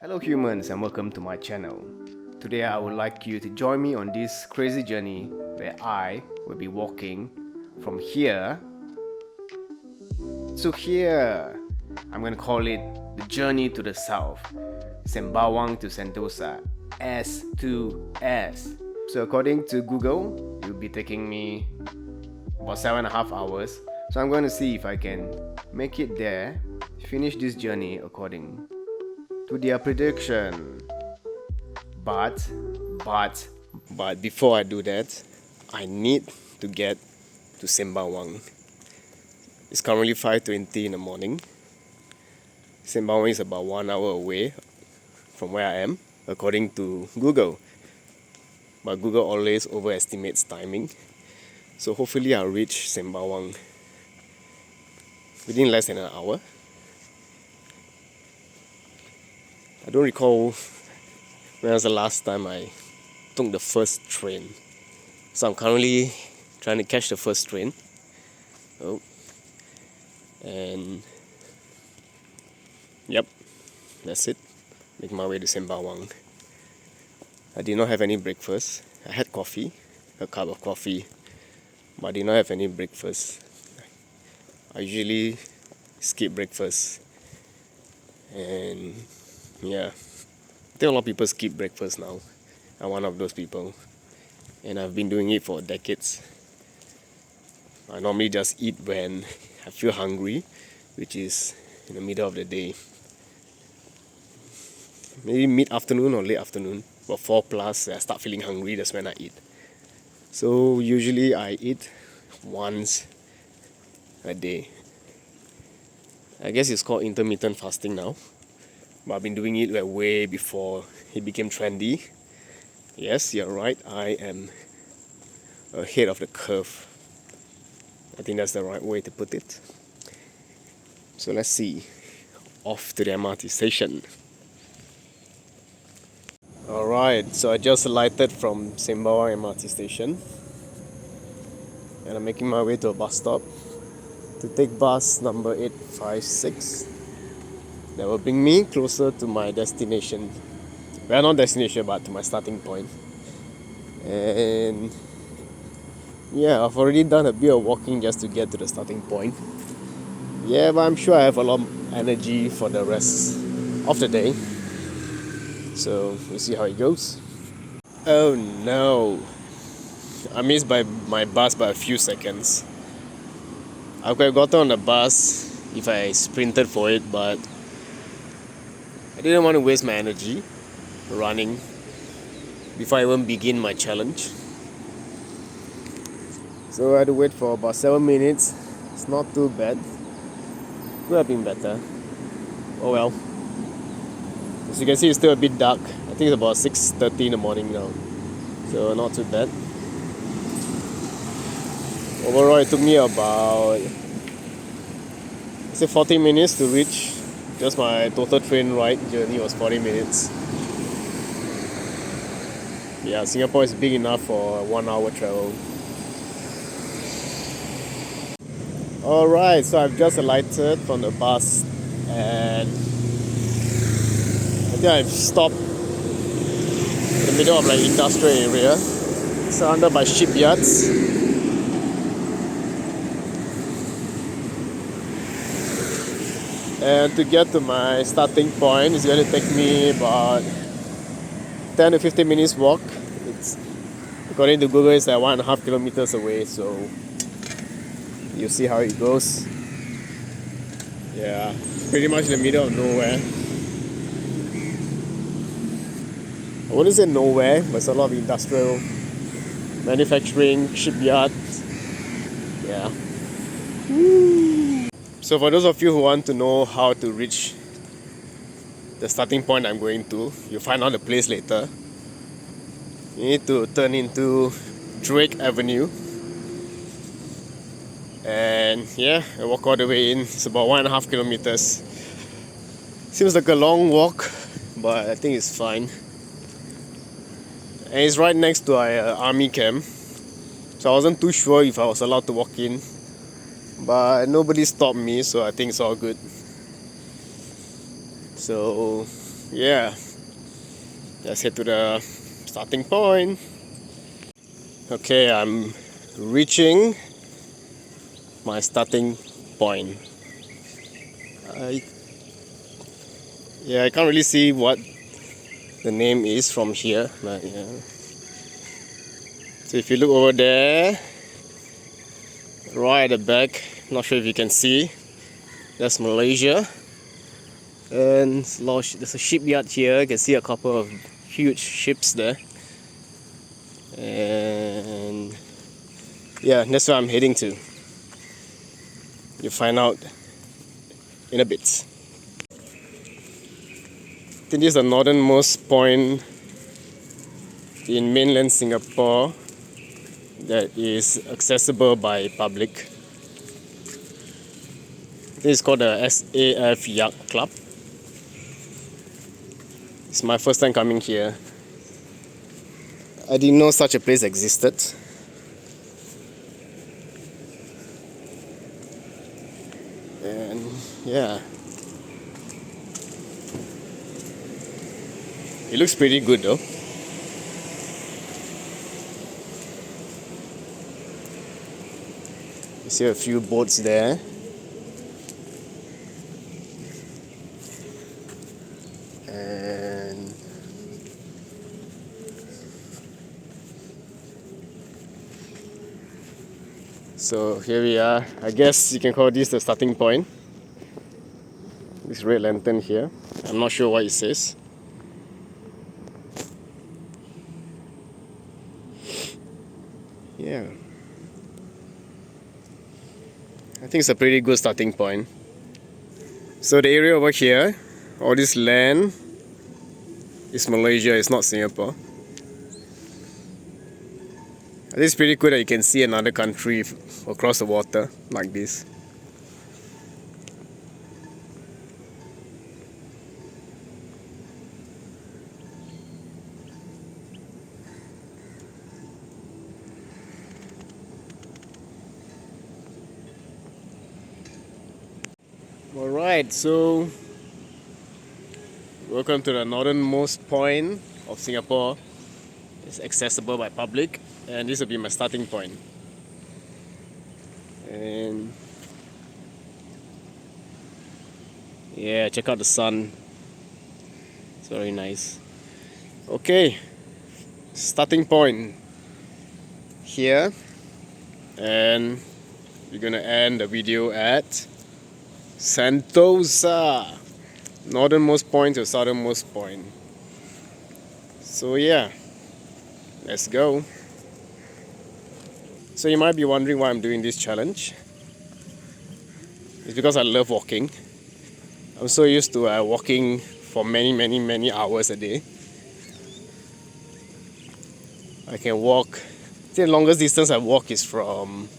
Hello humans and welcome to my channel. Today I would like you to join me on this crazy journey where I will be walking from here to here. I'm gonna call it the journey to the south. Sembawang to Sentosa, S to S. So according to Google, it will be taking me about 7.5 hours. So I'm going to see if I can make it there, finish this journey according to their prediction. But before I do that, I need to get to Sembawang. It's currently 5:20 in the morning. Sembawang is about 1 hour away from where I am, according to Google. But Google always overestimates timing. So hopefully I'll reach Sembawang within less than an hour. I don't recall when was the last time I took the first train. So I'm currently trying to catch the first train. And yep, that's it. Make my way to Sembawang. I did not have any breakfast. I had coffee, a cup of coffee, but I did not have any breakfast. I usually skip breakfast. And yeah, I think a lot of people skip breakfast now. I'm one of those people. And I've been doing it for decades. I normally just eat when I feel hungry, which is in the middle of the day. Maybe mid-afternoon or late afternoon. About 4 plus, I start feeling hungry, that's when I eat. So usually I eat once a day. I guess it's called intermittent fasting now. But I've been doing it way before it became trendy. Yes, you're right, I am ahead of the curve. I think that's the right way to put it. So let's see. Off to the MRT station. Alright, so I just alighted from Sembawang MRT station. And I'm making my way to a bus stop to take bus number 856. That will bring me closer to my destination. Well, not destination, but to my starting point. And yeah, I've already done a bit of walking just to get to the starting point. Yeah, but I'm sure I have a lot of energy for the rest of the day. So we'll see how it goes. Oh no, I missed my bus by a few seconds. I could have gotten on the bus if I sprinted for it, but I didn't want to waste my energy running before I even begin my challenge. So I had to wait for about 7 minutes. It's not too bad. Could have been better. Oh well. As you can see, it's still a bit dark. I think it's about 6:30 in the morning now. So not too bad. Overall, it took me about 40 minutes to reach. Just my total train ride journey was 40 minutes. Yeah, Singapore is big enough for a 1 hour travel. Alright, so I've just alighted from the bus and I think I've stopped in the middle of like industrial area surrounded by shipyards. And to get to my starting point, it's going to take me about 10 to 15 minutes walk. It's, according to Google, it's like 1.5 kilometers away, so you'll see how it goes. Yeah, pretty much in the middle of nowhere. I wouldn't say nowhere, but it's a lot of industrial manufacturing, shipyards. Yeah. So for those of you who want to know how to reach the starting point I'm going to, you'll find out the place later. You need to turn into Drake Avenue. And yeah, I walk all the way in. It's about 1.5 kilometers. Seems like a long walk, but I think it's fine. And it's right next to our army camp. So I wasn't too sure if I was allowed to walk in. But nobody stopped me, so I think it's all good. So yeah, let's head to the starting point. Okay, I'm reaching my starting point. I can't really see what the name is from here, but yeah. So if you look over there, right at the back, not sure if you can see, that's Malaysia. And there's a shipyard here. You can see a couple of huge ships there. And yeah, that's where I'm heading to. You'll find out in a bit. I think this is the northernmost point in mainland Singapore that is accessible by public. This is called the SAF Yacht Club. It's my first time coming here. I didn't know such a place existed. And yeah, it looks pretty good though. You see a few boats there. And so here we are. I guess you can call this the starting point. This red lantern here. I'm not sure what it says. Yeah. I think it's a pretty good starting point. So the area over here, all this land is Malaysia, it's not Singapore. I think it's pretty cool that you can see another country across the water like this. Alright, so welcome to the northernmost point of Singapore. It's accessible by public, and this will be my starting point. And yeah, check out the sun. It's very nice. Okay, starting point here, and we're gonna end the video at Sentosa, northernmost point to southernmost point. So yeah, let's go. So you might be wondering why I'm doing this challenge. It's because I love walking. I'm so used to walking for many hours a day. I can walk. The longest distance I walk is from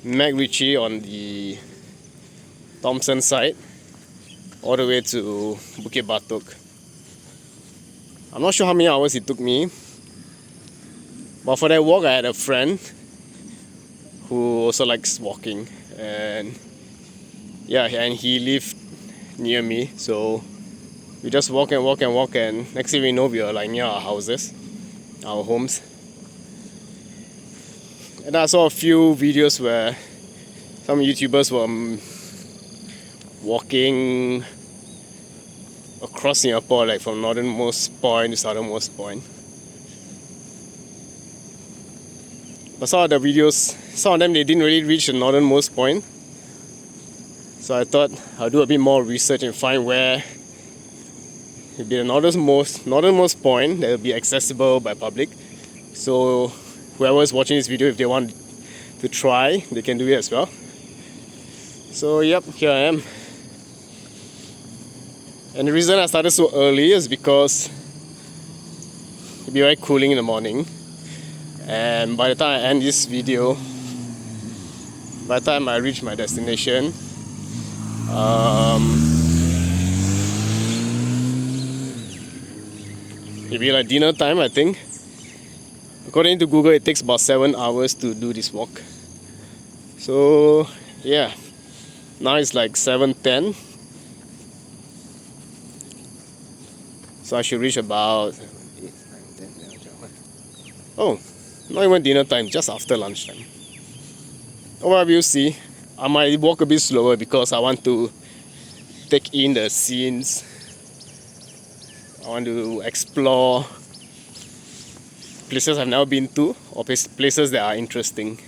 MacRitchie on the Thomson side all the way to Bukit Batok. I'm not sure how many hours it took me, but for that walk I had a friend who also likes walking, and yeah, and he lived near me, so we just walk and next thing we know we are like near our houses, our homes. And I saw a few videos where some YouTubers were walking across Singapore, like from northernmost point to southernmost point. But some of the videos, some of them they didn't really reach the northernmost point. So I thought I'll do a bit more research and find where it'll be the northernmost point that will be accessible by public. So whoever is watching this video, if they want to try, they can do it as well. So yep, here I am. And the reason I started so early is because it'll be very cooling in the morning. And by the time I end this video, by the time I reach my destination, it'll be like dinner time, I think. According to Google, it takes about 7 hours to do this walk. So yeah, now it's like 7:10. So I should reach about 8, 9, 10, 11, 12. Oh, not even dinner time, just after lunchtime. Well, we'll see. I might walk a bit slower because I want to take in the scenes. I want to explore places I've never been to, or places that are interesting,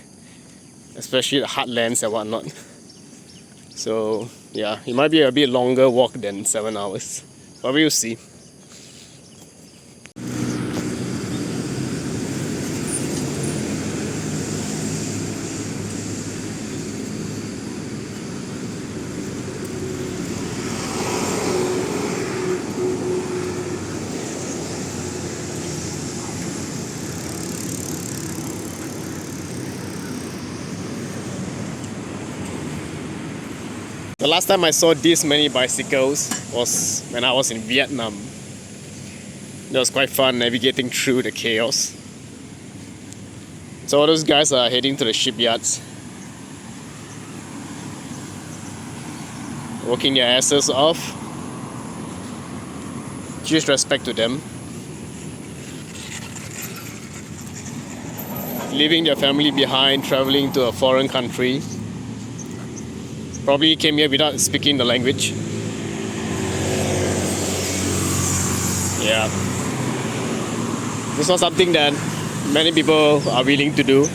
especially the heartlands and whatnot. So yeah, it might be a bit longer walk than 7 hours, but we'll see. The last time I saw this many bicycles was when I was in Vietnam. It was quite fun navigating through the chaos. So all those guys are heading to the shipyards, working their asses off. Huge respect to them. Leaving their family behind, traveling to a foreign country. Probably came here without speaking the language. Yeah. It's not something that many people are willing to do.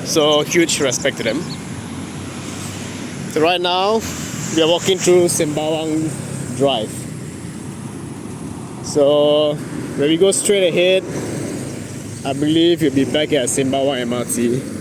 So huge respect to them. So right now, we are walking through Sembawang Drive. So when we go straight ahead, I believe we'll be back at Sembawang MRT.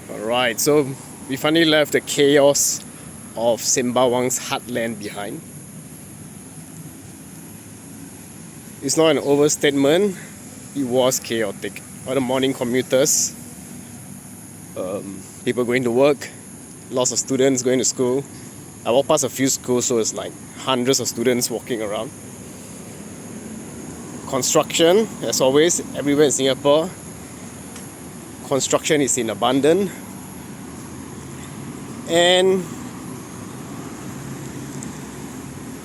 Alright, so we finally left the chaos of Sembawang's heartland behind. It's not an overstatement, it was chaotic. All the morning commuters, people going to work, lots of students going to school. I walked past a few schools, so it's like hundreds of students walking around. Construction, as always, everywhere in Singapore. Construction is in abundance. And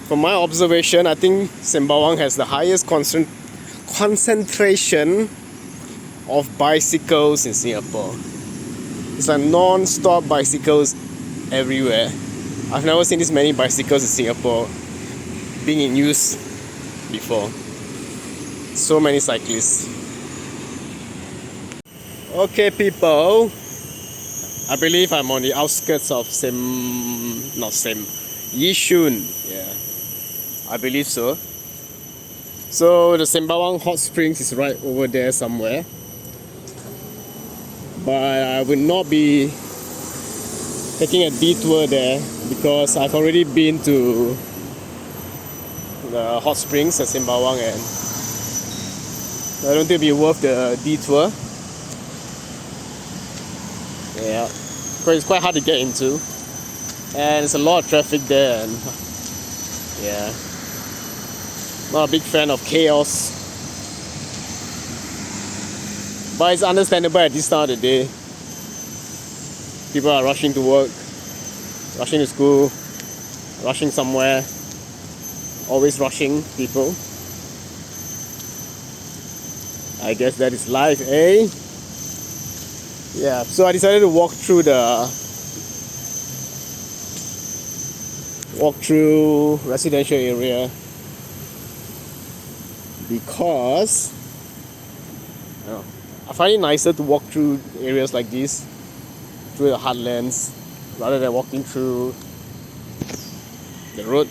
from my observation, I think Sembawang has the highest concentration of bicycles in Singapore. It's like non-stop bicycles everywhere. I've never seen this many bicycles in Singapore being in use before. So many cyclists. Okay, people. I believe I'm on the outskirts of Yishun. Yeah, I believe so. So the Sembawang Hot Springs is right over there somewhere. But I will not be taking a detour there because I've already been to the hot springs at Sembawang and I don't think it'll be worth the detour. Yeah, because it's quite hard to get into and there's a lot of traffic there and yeah, not a big fan of chaos, but it's understandable at this time of the day. People are rushing to work, rushing to school, rushing somewhere, always rushing people. I guess that is life, eh? Yeah, so I decided to walk through residential area because I find it nicer to walk through areas like this, through the heartlands, rather than walking through the road.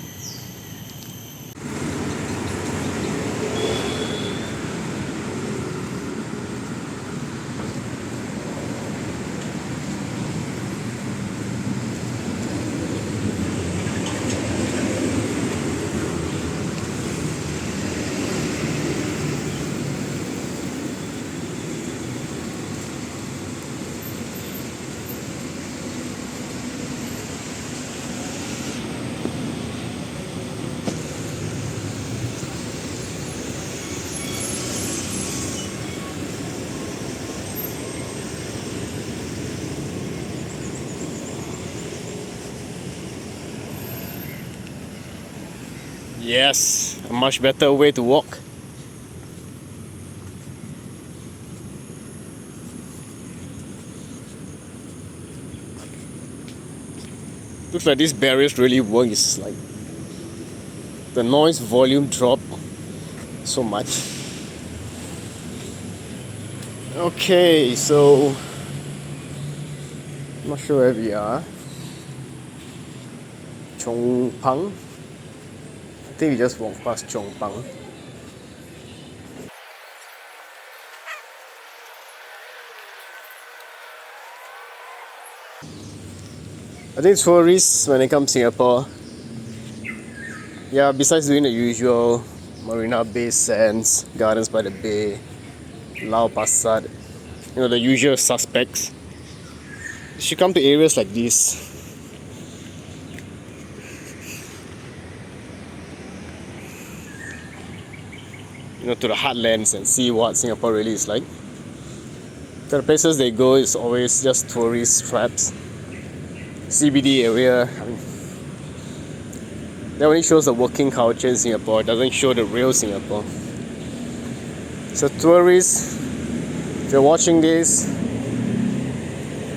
Yes, a much better way to walk. Looks like these barriers really work. It's like the noise volume dropped so much. Okay, so I'm not sure where we are. Chongpang. I think we just walked past Chongpang. I think tourists, when they come to Singapore, yeah, besides doing the usual Marina Bay Sands, Gardens by the Bay, Lau Pasar, the usual suspects, you should come to areas like this. To the heartlands and see what Singapore really is like. The places they go is always just tourist traps. CBD area, that only shows the working culture in Singapore. It doesn't show the real Singapore. So tourists, if you're watching this,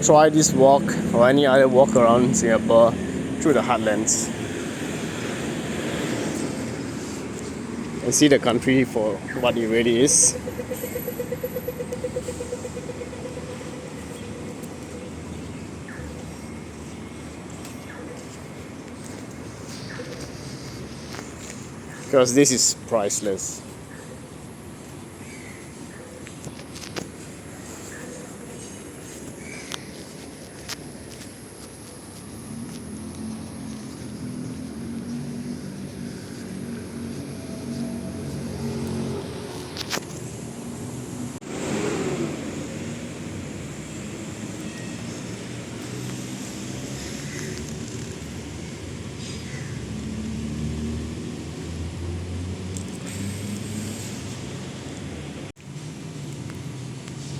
try this walk or any other walk around Singapore through the heartlands and see the country for what it really is. Because this is priceless.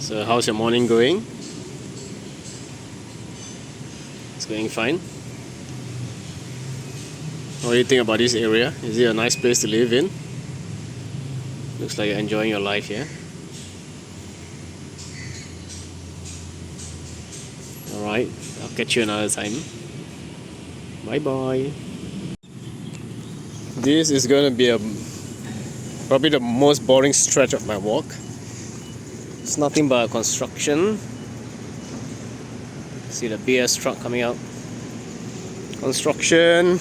So how's your morning going? It's going fine. What do you think about this area? Is it a nice place to live in? Looks like you're enjoying your life here. Alright, I'll catch you another time. Bye bye. This is going to be probably the most boring stretch of my walk. It's nothing but construction. See the BS truck coming out. Construction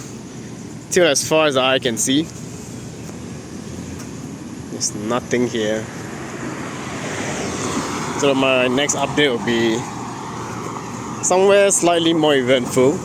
till as far as the eye can see. There's nothing here. So my next update will be somewhere slightly more eventful.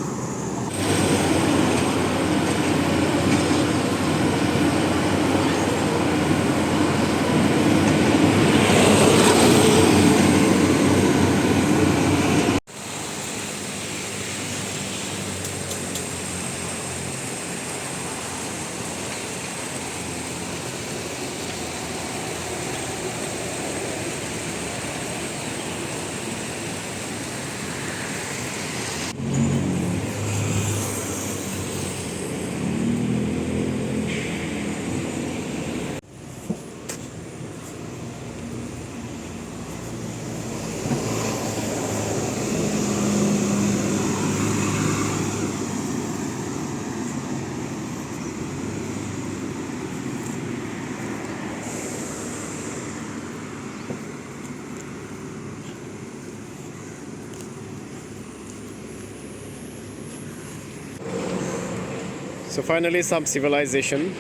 So finally some civilization.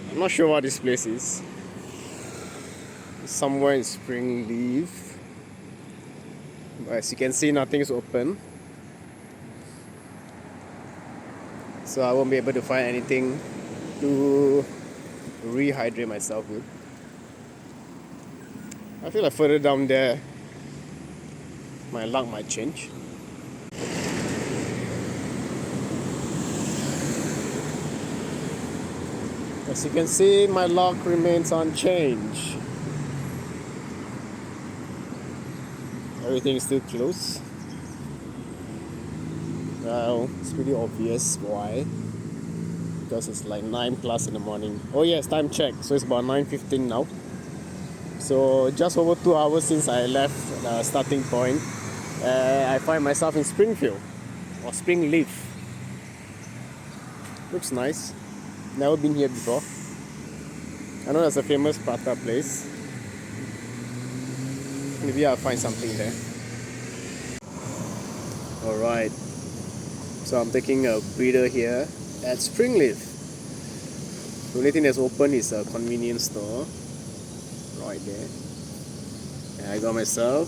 I'm not sure what this place is. Somewhere in Springleaf. But as you can see, nothing is open. So I won't be able to find anything to rehydrate myself with. I feel like further down there my luck might change. As you can see, my luck remains unchanged. Everything is still closed. Well, it's pretty obvious why. because it's like 9 plus in the morning. Oh yes, time check. So it's about 9:15 now. So just over 2 hours since I left the starting point, I find myself in Springfield or Springleaf. Looks nice. Never been here before. I know there's a famous prata place. Maybe I'll find something there. Alright. So I'm taking a breather here at Springleaf. The only thing that's open is a convenience store. Right there. And I got myself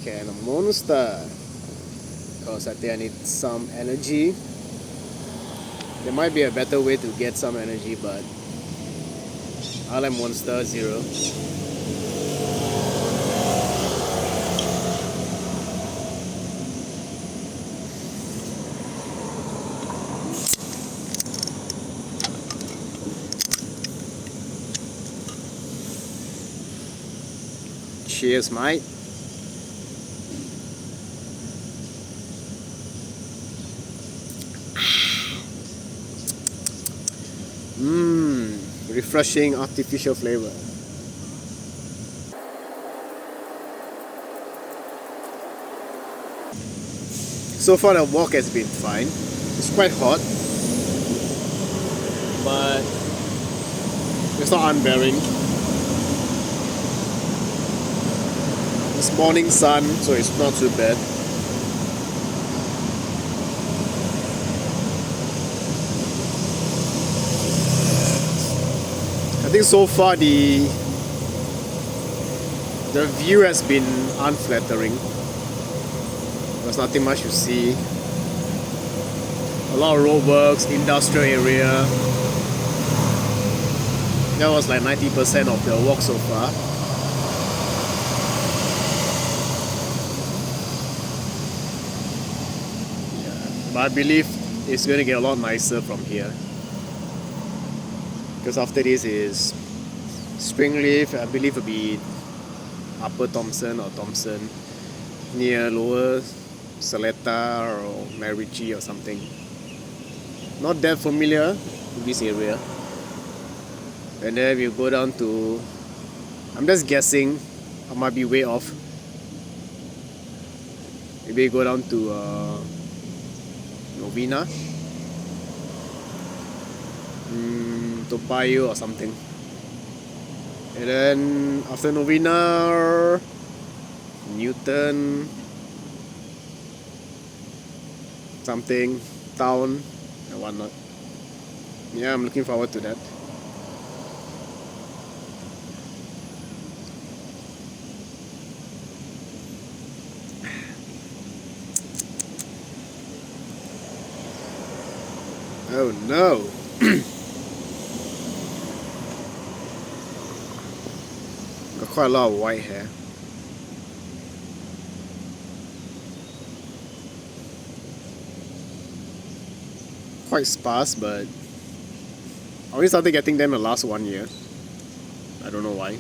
a Monster. Because I think I need some energy. There might be a better way to get some energy, but I like Monster Zero. Cheers, mate. Refreshing artificial flavor. So far the walk has been fine. It's quite hot, but it's not unbearing. It's morning sun, so it's not too bad. I think so far the view has been unflattering. There's nothing much to see. A lot of roadworks, industrial area. That was like 90% of the walk so far. Yeah, but I believe it's going to get a lot nicer from here. Because after this is Springleaf, I believe it'll be Upper Thomson or Thomson, near Lower Seletar or Macritchie or something. Not that familiar with this area. And then we'll go down to, I'm just guessing, I might be way off. Maybe go down to Novena, Toa Payoh or something. And then after Novena, Newton, something, town and whatnot. Yeah, I'm looking forward to that. Oh no! Got quite a lot of white hair. Quite sparse, but I only started getting them the last 1 year. I don't know why.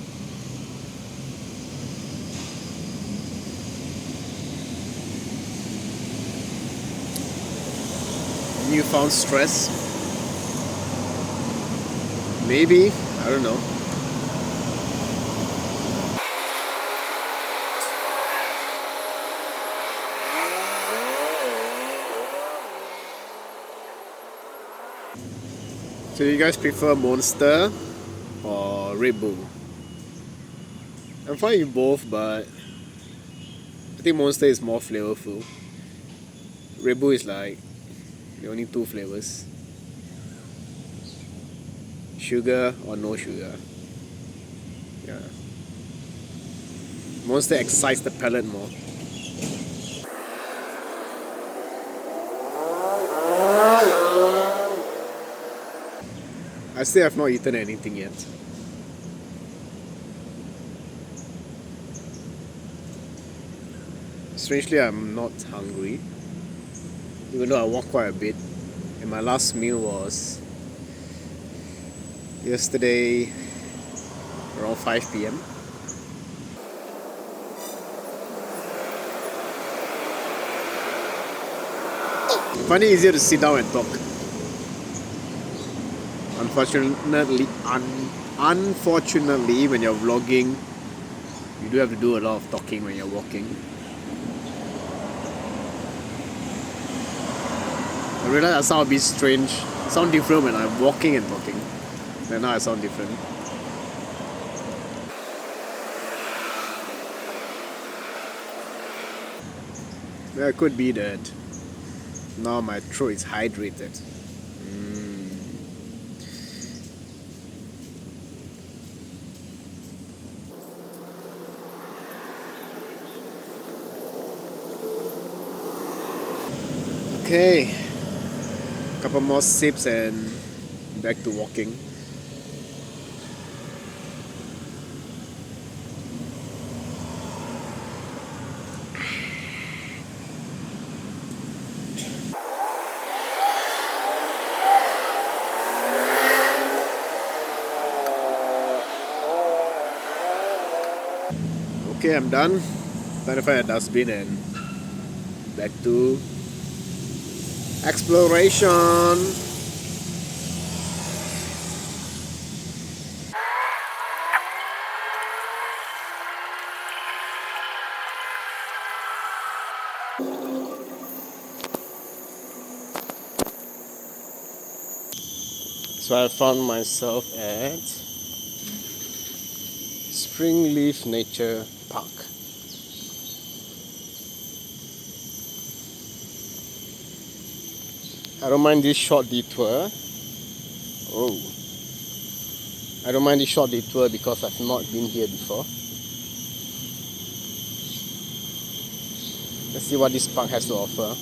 Newfound stress? Maybe, I don't know. So you guys prefer Monster or Red Bull? I'm fine with both, but I think Monster is more flavorful. Red Bull is like the only two flavors. Sugar or no sugar. Yeah. Monster excites the palate more. I still have not eaten anything yet. Strangely, I'm not hungry. Even though I walked quite a bit. And my last meal was yesterday around 5 p.m. find it easier to sit down and talk. Unfortunately, when you're vlogging, you do have to do a lot of talking when you're walking. I realize I sound a bit strange. I sound different when I'm walking and talking. And now I sound different. Well, it could be that now my throat is hydrated. Okay, couple more sips and back to walking. Okay, I'm done. Time to find a dustbin and back to exploration. So I found myself at Springleaf Nature Park. I don't mind this short detour. Oh, I don't mind this short detour because I've not been here before. Let's see what this park has to offer.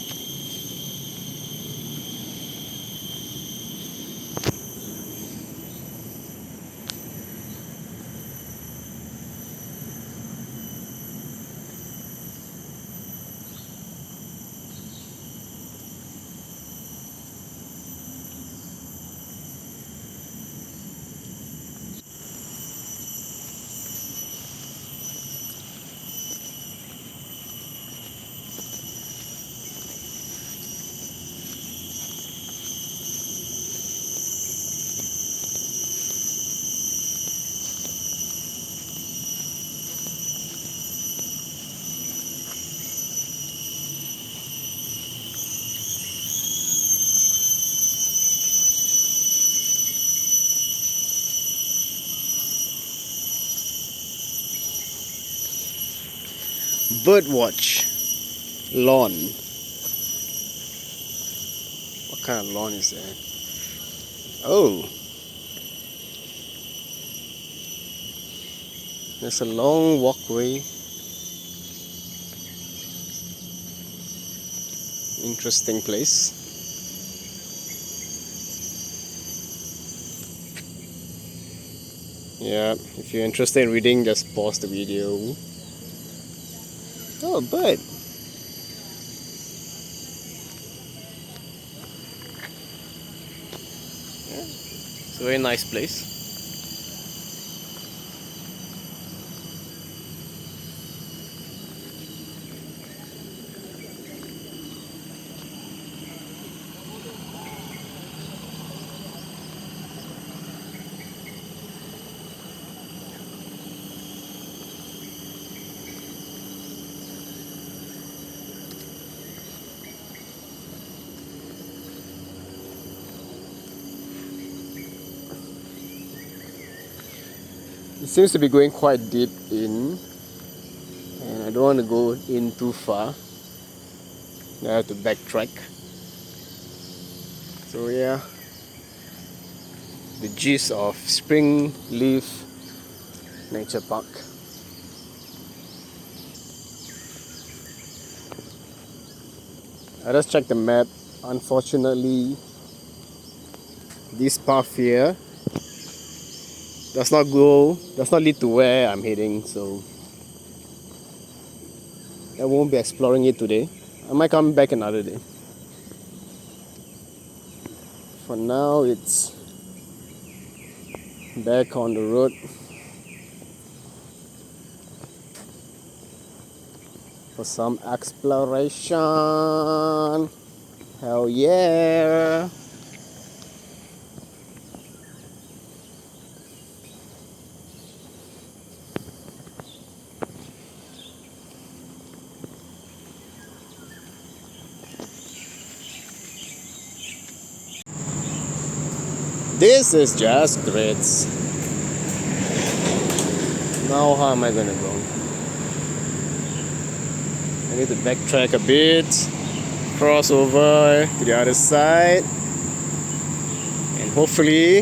Birdwatch lawn. What kind of lawn is there? Oh, there's a long walkway. Interesting place. Yeah, if you're interested in reading, just pause the video. Oh, a bird. Yeah, it's a very nice place. It seems to be going quite deep in, and I don't want to go in too far. I have to backtrack. So yeah, the gist of Springleaf Nature Park. I just checked the map. Unfortunately, this path here does not lead to where I'm heading, so I won't be exploring it today. I might come back another day. For now, it's back on the road. For some exploration. Hell yeah! This is just grits. Now how am I gonna go? I need to backtrack a bit, cross over to the other side, and hopefully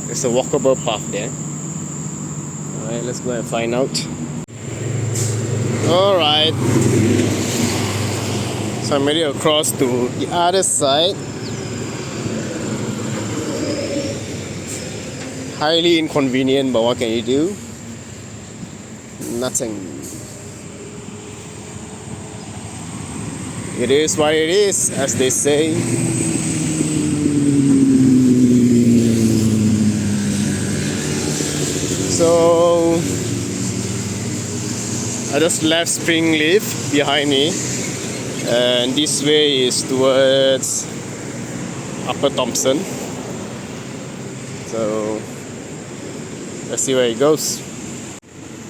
there's a walkable path there. Alright, let's go and find out. Alright, so I'm ready to cross to the other side. Highly inconvenient, but what can you do? Nothing. It is what it is, as they say. So I just left Springleaf behind me, and this way is towards Upper Thompson. So let's see where it goes.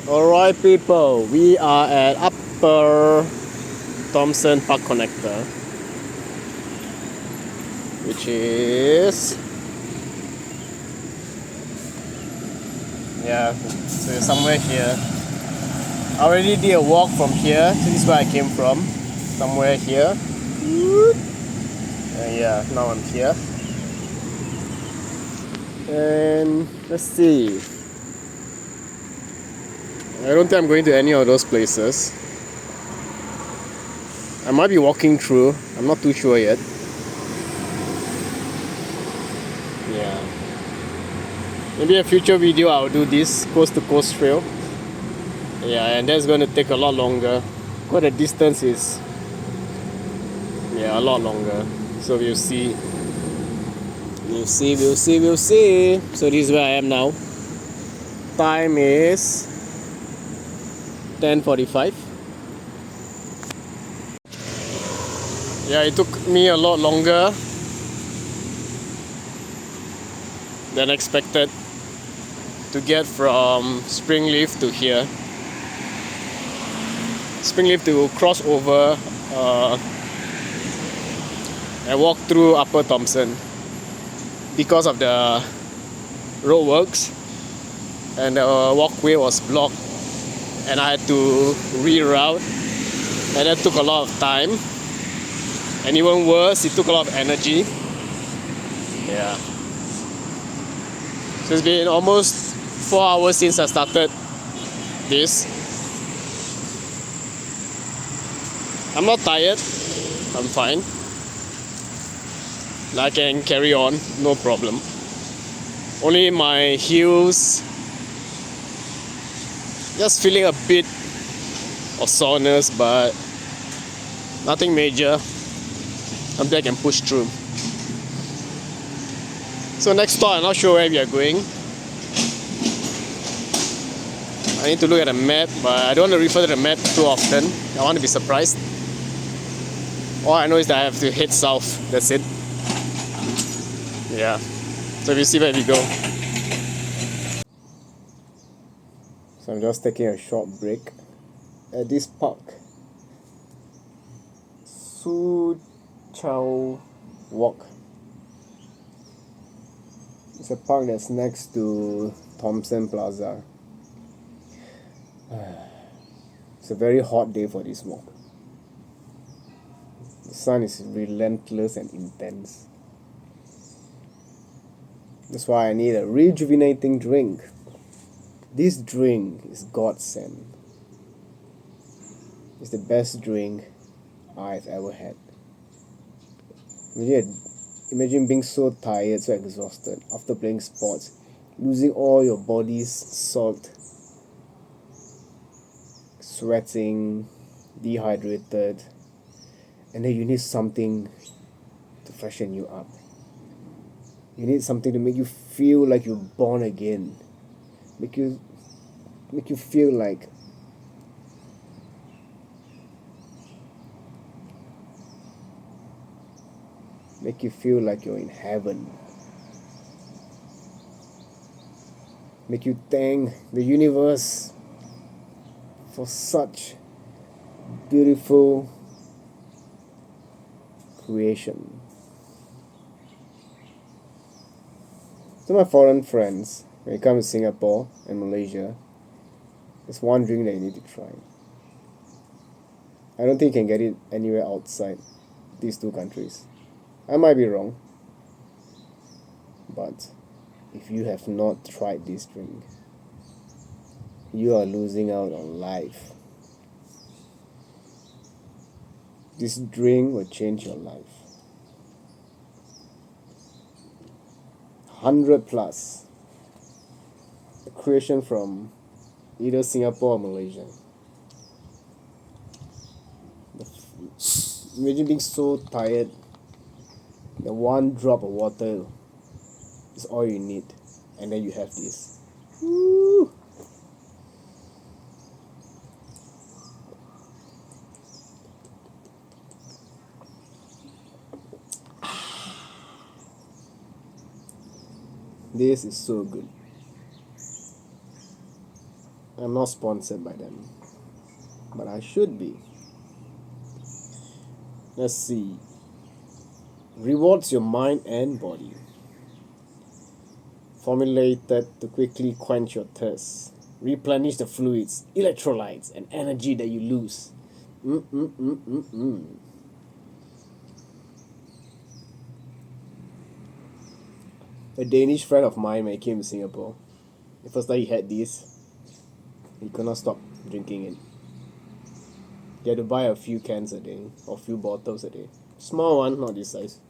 Alright people, we are at Upper Thompson Park Connector, which is, yeah, so somewhere here. I already did a walk from here, so this is where I came from, somewhere here. And yeah, now I'm here. And let's see, I don't think I'm going to any of those places. I might be walking through, I'm not too sure yet. Yeah, maybe a future video I'll do this coast to coast trail. Yeah, and that's going to take a lot longer, because the distance is, yeah, a lot longer. So we'll see. We'll see. So this is where I am now. Time is 10:45. Yeah, it took me a lot longer than expected to get from Springleaf to here. Springleaf to cross over and walk through Upper Thompson because of the roadworks, and the walkway was blocked and I had to reroute, and that took a lot of time, and even worse, it took a lot of energy. Yeah, so it's been almost 4 hours since I started this. I'm not tired, I'm fine. I can carry on, no problem. Only my heels, just feeling a bit of soreness, but nothing major. Something I can push through. So next stop, I'm not sure where we are going. I need to look at the map, but I don't want to refer to the map too often. I want to be surprised. All I know is that I have to head south, that's it. Yeah, so we'll see where we go. So I'm just taking a short break at this park, Su Chow Walk. It's a park that's next to Thompson Plaza. It's a very hot day for this walk. The sun is relentless and intense. That's why I need a rejuvenating drink. This drink is godsend. It's the best drink I've ever had. Imagine being so tired, so exhausted after playing sports, losing all your body's salt, sweating, dehydrated, and then you need something to freshen you up. You need something to make you feel like you're born again. Make you feel like make you feel like you're in heaven, make you thank the universe for such beautiful creation. So my foreign friends, when you come to Singapore and Malaysia, there's one drink that you need to try. I don't think you can get it anywhere outside these two countries. I might be wrong, but if you have not tried this drink, you are losing out on life. This drink will change your life. 100 plus. A creation from either Singapore or Malaysia. Imagine being so tired that one drop of water is all you need, and then you have this. Woo! This is so good. I'm not sponsored by them, but I should be. Let's see. Rewards your mind and body. Formulated to quickly quench your thirst, replenish the fluids, electrolytes, and energy that you lose. A Danish friend of mine, when he came to Singapore, the first time he had this, he could not stop drinking it. He had to buy a few cans a day, or a few bottles a day. Small one, not this size.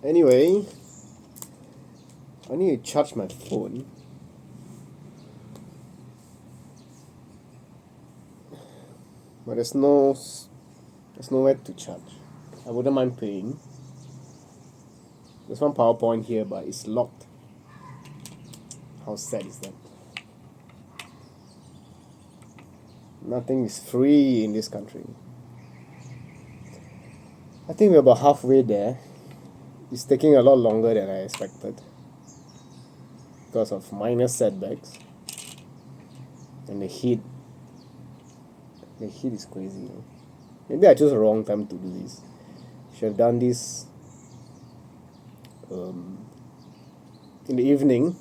Anyway, I need to charge my phone. But there's nowhere to charge. I wouldn't mind paying. There's one PowerPoint here, but it's locked. How sad is that? Nothing is free in this country. I think we're about halfway there. It's taking a lot longer than I expected because of minor setbacks and the heat. The heat is crazy. You know? Maybe I chose the wrong time to do this. Should have done this in the evening.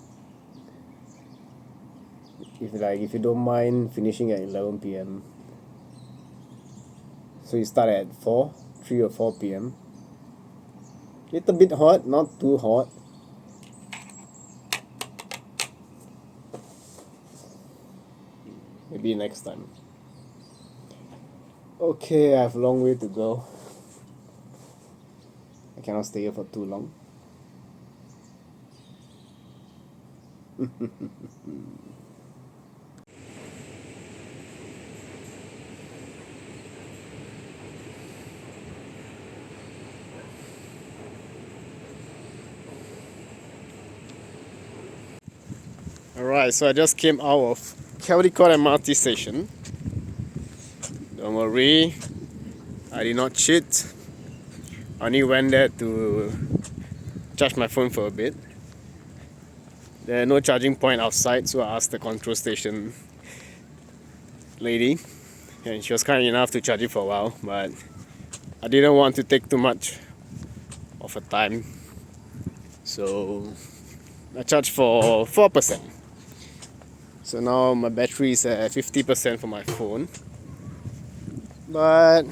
If you don't mind finishing at 11 p.m. So you start at 3 or 4 p.m. Little bit hot, not too hot. Maybe next time. Okay, I have a long way to go. I cannot stay here for too long. Alright, so I just came out of Caldecott MRT station. Don't worry, I did not cheat. I only went there to charge my phone for a bit. There are no charging point outside, so I asked the control station lady, and she was kind enough to charge it for a while, but I didn't want to take too much of her time, so I charged for 4%. So now my battery is at 50% for my phone, but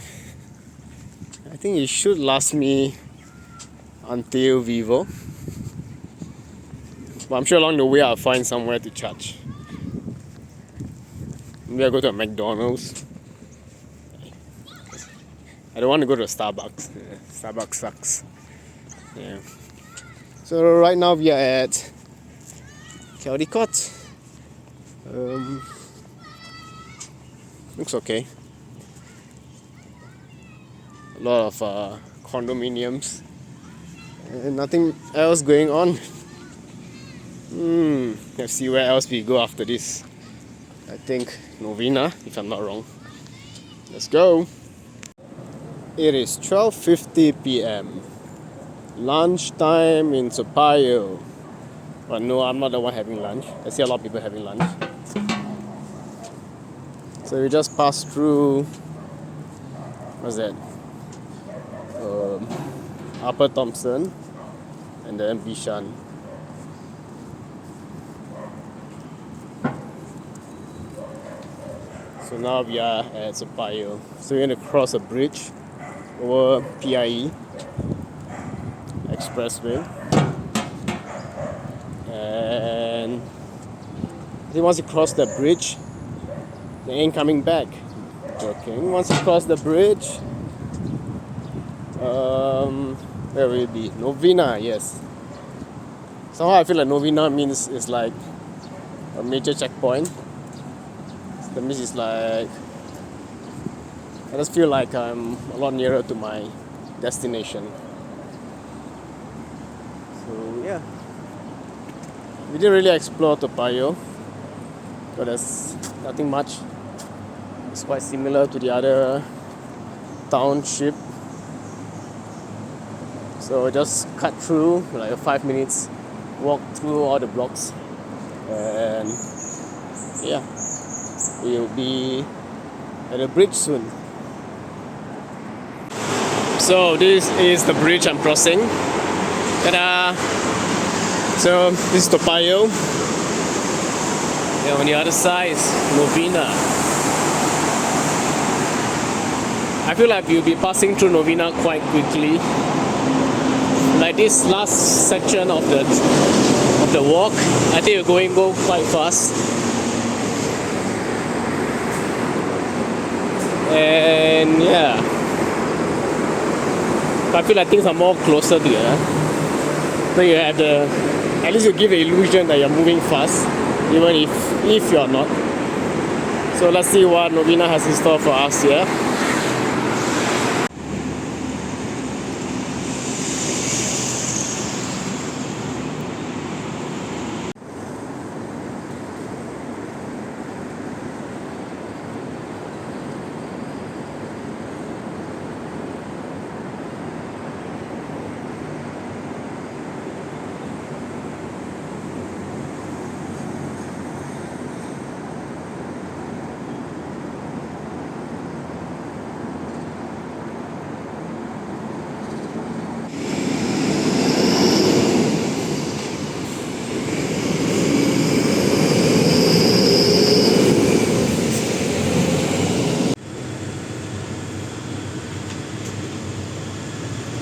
I think it should last me until Vivo. But I'm sure along the way I'll find somewhere to charge. Maybe I'll go to a McDonald's. I don't want to go to a Starbucks. Yeah, Starbucks sucks. Yeah. So right now we are at Caldecott. Looks okay. A lot of condominiums. Nothing else going on. Let's see where else we go after this. I think Novena, if I'm not wrong. Let's go. It is 12:50 p.m. Lunchtime in Toa Payoh. But no, I'm not the one having lunch. I see a lot of people having lunch. So we just passed through, what's that? Upper Thompson and then Bishan. So now we are at Toa Payoh. So we're going to cross a bridge over PIE Expressway. And I think once you cross the bridge, they ain't coming back. Joking. Once you cross the bridge, where will it be? Novena, yes. Somehow I feel like Novena means it's like a major checkpoint. That means it's like, I just feel like I'm a lot nearer to my destination. So yeah, we didn't really explore Toa Payoh, but there's nothing much. It's quite similar to the other township. So just cut through like a 5 minutes walk through all the blocks, and yeah, we'll be at the bridge soon. So this is the bridge I'm crossing. Ta-da! So this is Toa Payoh. And on the other side is Novena. I feel like we'll be passing through Novena quite quickly. Like this last section of the walk, I think we're go quite fast. And yeah, but I feel like things are more closer together. So you have at least you give the illusion that you're moving fast, even if you're not. So let's see what Novena has in store for us here.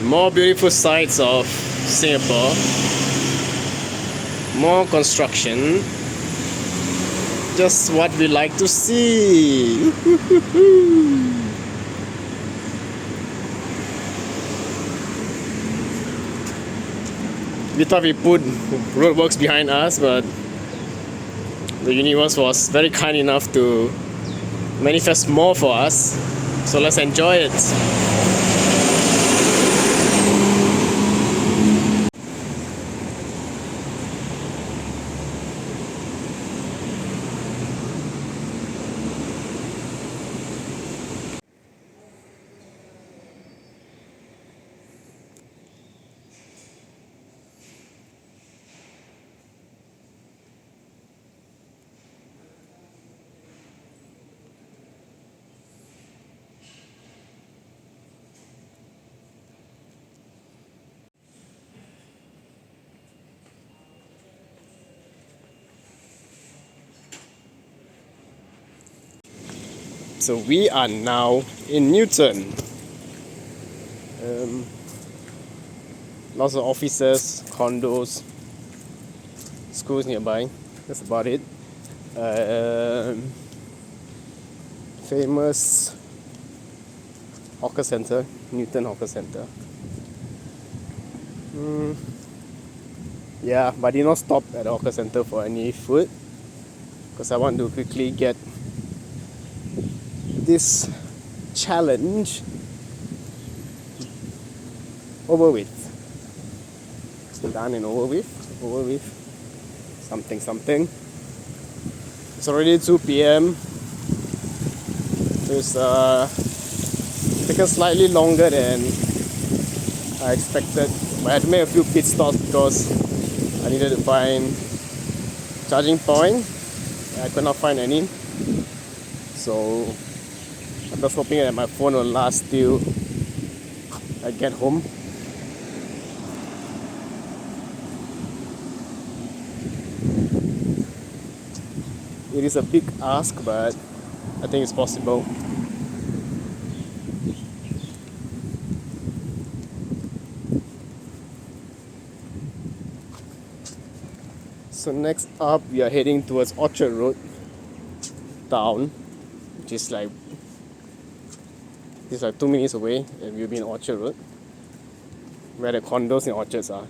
More beautiful sights of Singapore. More construction. Just what we like to see. We thought we put roadworks behind us, but the universe was very kind enough to manifest more for us. So let's enjoy it. So we are now in Newton. Lots of offices, condos, schools nearby. That's about it. Famous hawker center, Newton Hawker Center. Yeah, but I did not stop at the hawker center for any food because I want to quickly get this challenge over with. Done and over with. Something. It's already 2 p.m. It's taken slightly longer than I expected, but I had to make a few pit stops because I needed to find charging point. I could not find any, so I'm just hoping that my phone will last till I get home. It is a big ask, but I think it's possible. So next up, we are heading towards Orchard Road town, which is like 2 minutes away, and we'll be in Orchard Road, where the condos in Orchards are.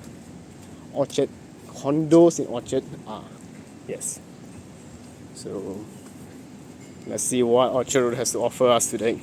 Condos in Orchard are. Yes. So let's see what Orchard Road has to offer us today.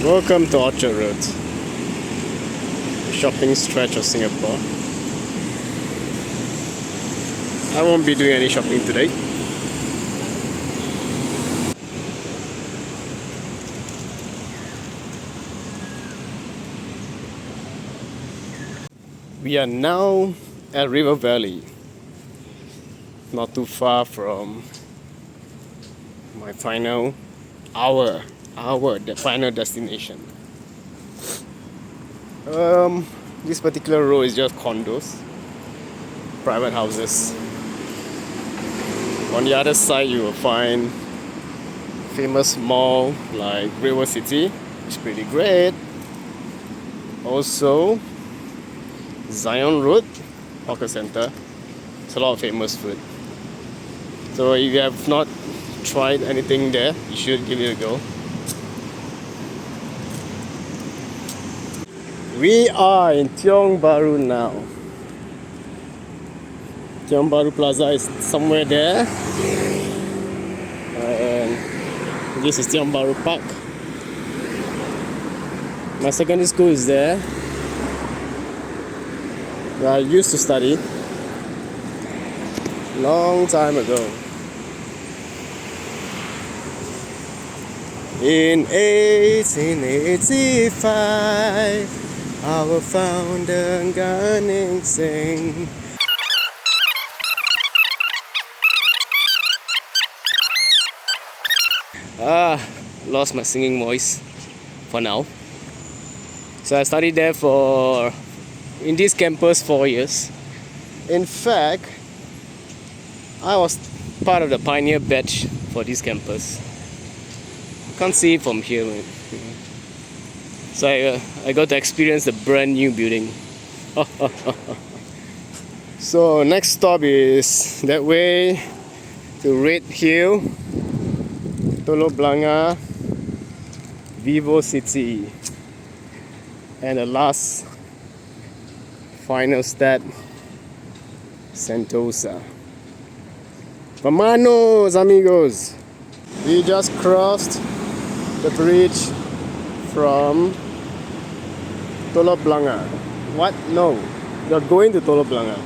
Welcome to Orchard Road, the shopping stretch of Singapore. I won't be doing any shopping today. We are now at River Valley, not too far from my final the final destination. This particular road is just condos, private houses. On the other side you will find famous mall like River City, which is pretty great. Also Zion Road Hawker Center, it's a lot of famous food. So if you have not tried anything there, you should give it a go. We are in Tiong Bahru now. Tiong Bahru Plaza is somewhere there. And this is Tiong Bahru Park. My secondary school is there, where I used to study long time ago. In 1885, our founder Gan Eng Seng. Lost my singing voice for now. So I studied there in this campus 4 years. In fact, I was part of the pioneer batch for this campus. Can't see it from here. So I got to experience the brand new building. So next stop is that way to Red Hill. Telok Blangah, Vivo City, and the last final step, Sentosa. VAMANOS amigos! We just crossed the bridge from Telok Blangah. What? No, we are going to Telok Blangah.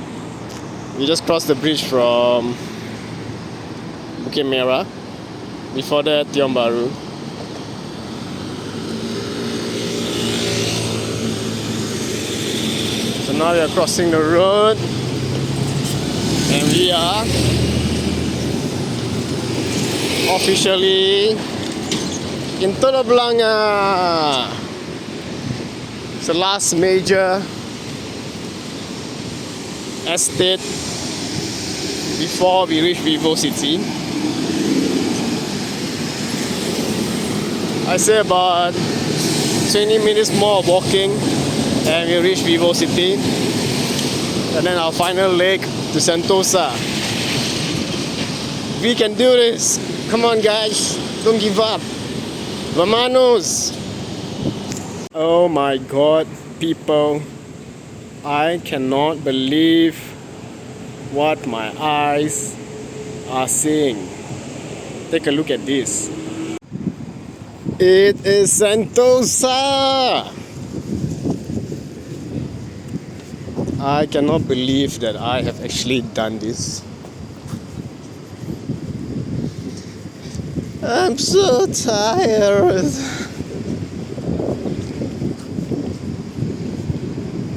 We just crossed the bridge from Bukit Merah. Before that, Tiong Bahru. So now we are crossing the road, and we are officially in Telok Blangah. It's the last major estate before we reach Vivo City. I say about 20 minutes more of walking and we reach Vivo City, and then our final leg to Sentosa. We can do this. Come on guys, don't give up. VAMANOS! Oh my god, people, I cannot believe what my eyes are seeing. Take a look at this. It is Sentosa! I cannot believe that I have actually done this. I'm so tired.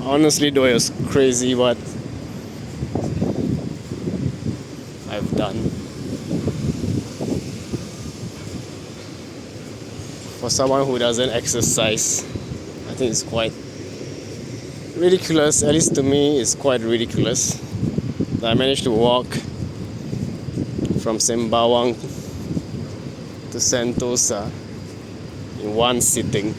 Honestly though, it was crazy what I've done. For someone who doesn't exercise, I think it's quite ridiculous. At least to me, it's quite ridiculous that I managed to walk from Sembawang to Sentosa in one sitting.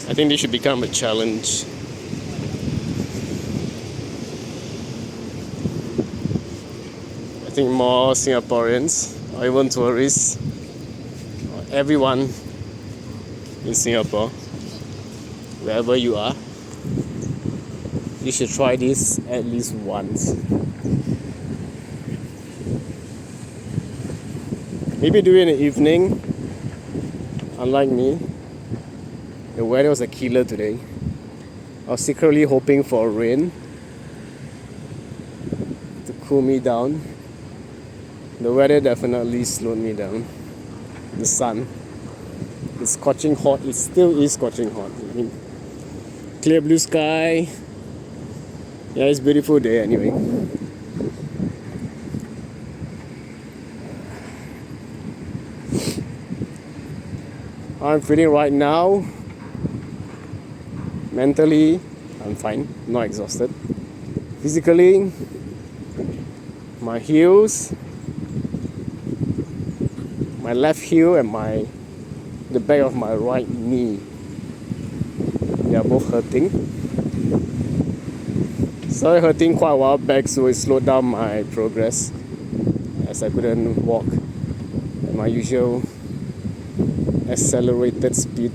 I think this should become a challenge. I think more Singaporeans or even tourists, or everyone in Singapore, wherever you are, you should try this at least once. Maybe do it in the evening. Unlike me, the weather was a killer today. I was secretly hoping for rain to cool me down. The weather definitely slowed me down. The sun, it's scorching hot. It still is scorching hot. I mean, clear blue sky. Yeah, it's a beautiful day anyway. I'm feeling right now, mentally, I'm fine, not exhausted. Physically, my heels, my left heel and the back of my right knee, they are both hurting. Started hurting quite a while back, so it slowed down my progress as I couldn't walk at my usual accelerated speed.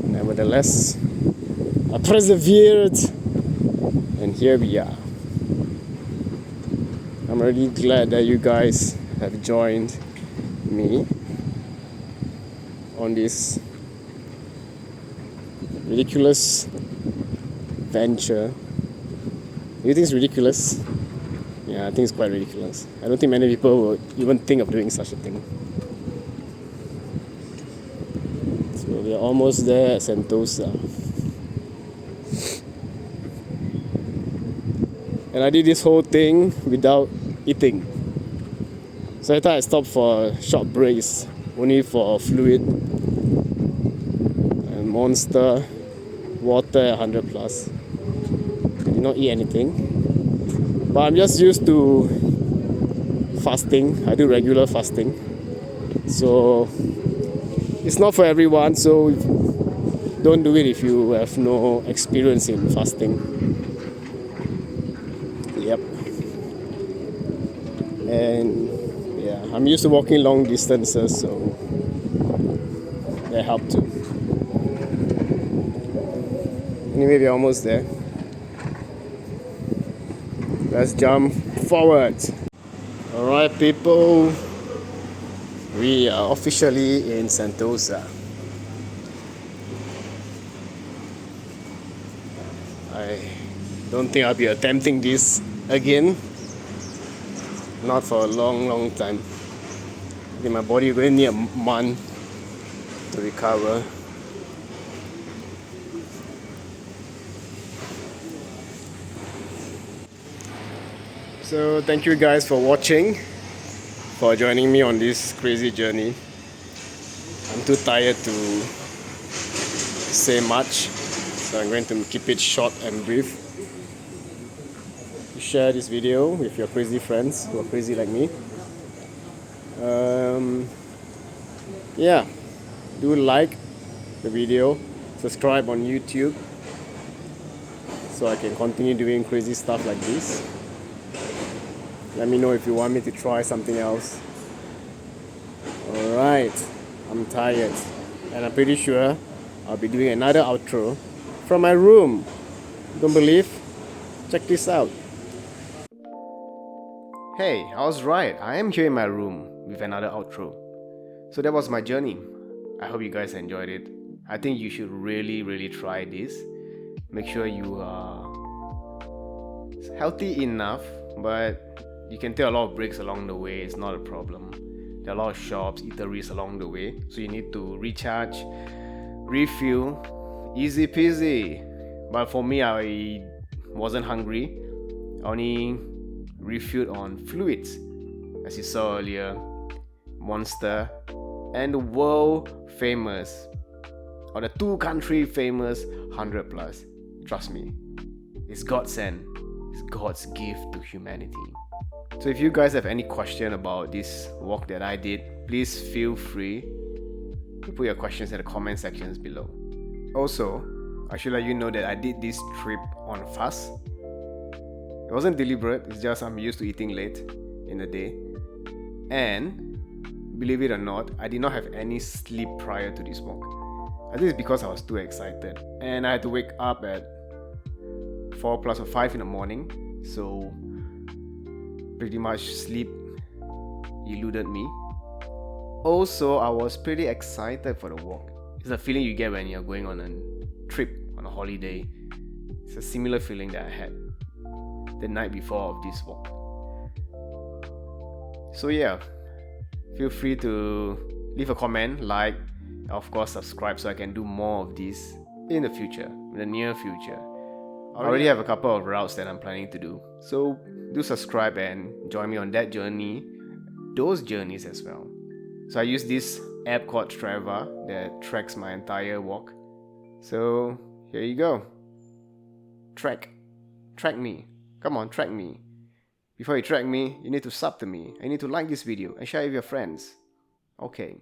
Nevertheless, I persevered, and here we are. I'm really glad that you guys have joined me on this ridiculous venture. You think it's ridiculous? Yeah, I think it's quite ridiculous. I don't think many people will even think of doing such a thing. So we are almost there at Sentosa. And I did this whole thing without eating. So I thought I stopped for a short break, only for fluid and Monster, water 100 plus. I did not eat anything. But I'm just used to fasting. I do regular fasting. So it's not for everyone, so don't do it if you have no experience in fasting. And yeah, I'm used to walking long distances, so that helped too. Anyway, we're almost there. Let's jump forward. Alright, people, we are officially in Sentosa. I don't think I'll be attempting this again. Not for a long time. I think my body will need a month to recover. So thank you guys for watching, for joining me on this crazy journey. I'm too tired to say much, so I'm going to keep it short and brief. Share this video with your crazy friends who are crazy like me. Yeah, do like the video, subscribe on YouTube so I can continue doing crazy stuff like this. Let me know if you want me to try something else. Alright, I'm tired, and I'm pretty sure I'll be doing another outro from my room. Don't believe? Check this out. Hey, I was right. I am here in my room with another outro. So that was my journey. I hope you guys enjoyed it. I think you should really try this. Make sure you are healthy enough, but you can take a lot of breaks along the way. It's not a problem. There are a lot of shops, eateries along the way, so you need to recharge, refuel, easy peasy. But for me, I wasn't hungry. I only refueled on fluids, as you saw earlier, Monster, and the world famous, or the 2-country famous 100 plus. Trust me, it's God sent. It's God's gift to humanity. So if you guys have any question about this walk that I did, please feel free to put your questions in the comment sections below. Also, I should let you know that I did this trip on fast. It wasn't deliberate, it's just I'm used to eating late in the day. And believe it or not, I did not have any sleep prior to this walk. I think it's because I was too excited. And I had to wake up at 4 plus or 5 in the morning. So pretty much sleep eluded me. Also, I was pretty excited for the walk. It's a feeling you get when you're going on a trip, on a holiday. It's a similar feeling that I had the night before of this walk. So yeah, feel free to leave a comment, like, of course subscribe so I can do more of this in the future, in the near future. I already have a couple of routes that I'm planning to do, so do subscribe and join me on that journey, those journeys as well. So I use this app called Strava that tracks my entire walk. So here you go. Track me. Come on, track me. Before you track me, you need to sub to me. You need to like this video and share it with your friends. Okay.